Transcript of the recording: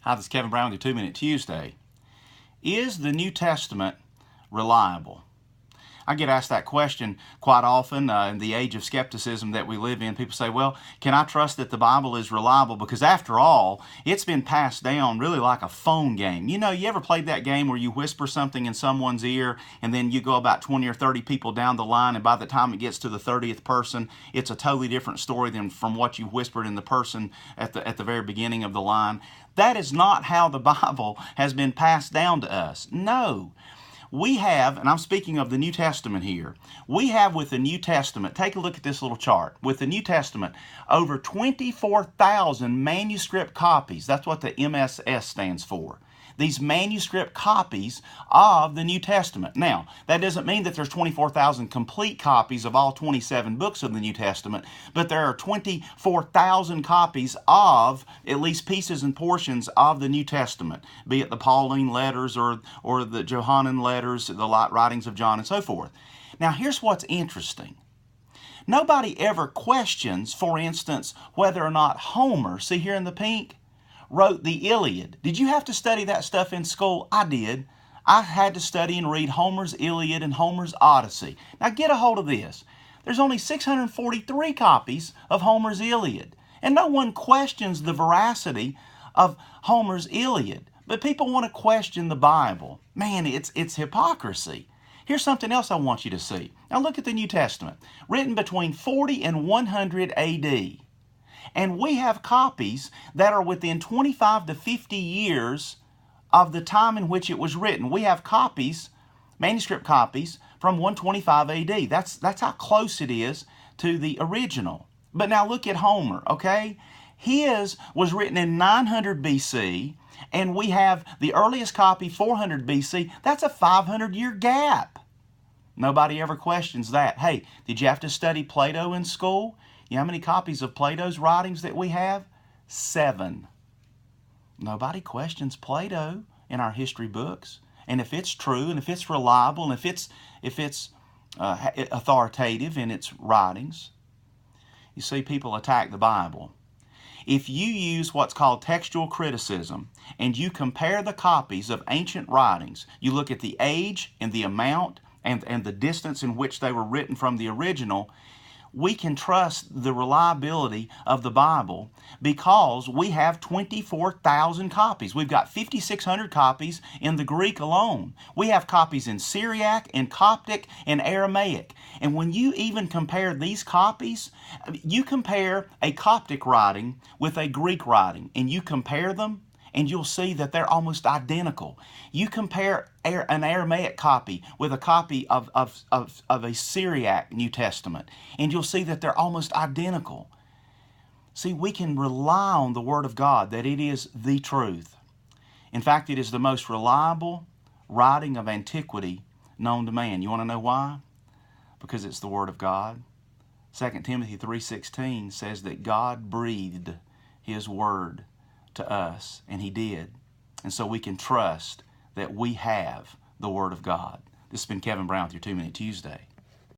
Hi, this is Kevin Brown with your 2-Minute Tuesday. Is the New Testament reliable? I get asked that question quite often in the age of skepticism that we live in. People say, well, can I trust that the Bible is reliable? Because after all, it's been passed down really like a phone game. You know, you ever played that game where you whisper something in someone's ear and then you go about 20 or 30 people down the line, and by the time it gets to the 30th person, it's a totally different story than from what you whispered in the person at the very beginning of the line? That is not how the Bible has been passed down to us. No. We have, and I'm speaking of the New Testament here, we have with the New Testament, take a look at this little chart, with the New Testament, over 24,000 manuscript copies. That's what the MSS stands for. These manuscript copies of the New Testament. Now, that doesn't mean that there's 24,000 complete copies of all 27 books of the New Testament, but there are 24,000 copies of at least pieces and portions of the New Testament, be it the Pauline letters or the Johannine letters, the writings of John, and so forth. Now, here's what's interesting. Nobody ever questions, for instance, whether or not Homer, see here in the pink, wrote the Iliad. Did you have to study that stuff in school? I did. I had to study and read Homer's Iliad and Homer's Odyssey. Now get a hold of this. There's only 643 copies of Homer's Iliad. And no one questions the veracity of Homer's Iliad. But people want to question the Bible. Man, it's hypocrisy. Here's something else I want you to see. Now look at the New Testament. Written between 40 and 100 AD. And we have copies that are within 25 to 50 years of the time in which it was written. We have copies, manuscript copies, from 125 AD. That's how close it is to the original. But now look at Homer, okay? His was written in 900 BC, and we have the earliest copy, 400 BC. That's a 500-year gap. Nobody ever questions that. Hey, did you have to study Plato in school? You know how many copies of Plato's writings that we have? 7. Nobody questions Plato in our history books. And if it's true, and if it's reliable, and if it's authoritative in its writings, you see, people attack the Bible. If you use what's called textual criticism and you compare the copies of ancient writings, you look at the age and the amount and the distance in which they were written from the original, we can trust the reliability of the Bible because we have 24,000 copies. We've got 5,600 copies in the Greek alone. We have copies in Syriac, in Coptic, and Aramaic. And when you even compare these copies, you compare a Coptic writing with a Greek writing, and you compare them, and you'll see that they're almost identical. You compare an Aramaic copy with a copy of a Syriac New Testament, and you'll see that they're almost identical. See, we can rely on the Word of God, that it is the truth. In fact, it is the most reliable writing of antiquity known to man. You want to know why? Because it's the Word of God. 2 Timothy 3:16 says that God breathed His Word to us, and He did. And so we can trust that we have the Word of God. This has been Kevin Brown with your 2-Minute Tuesday.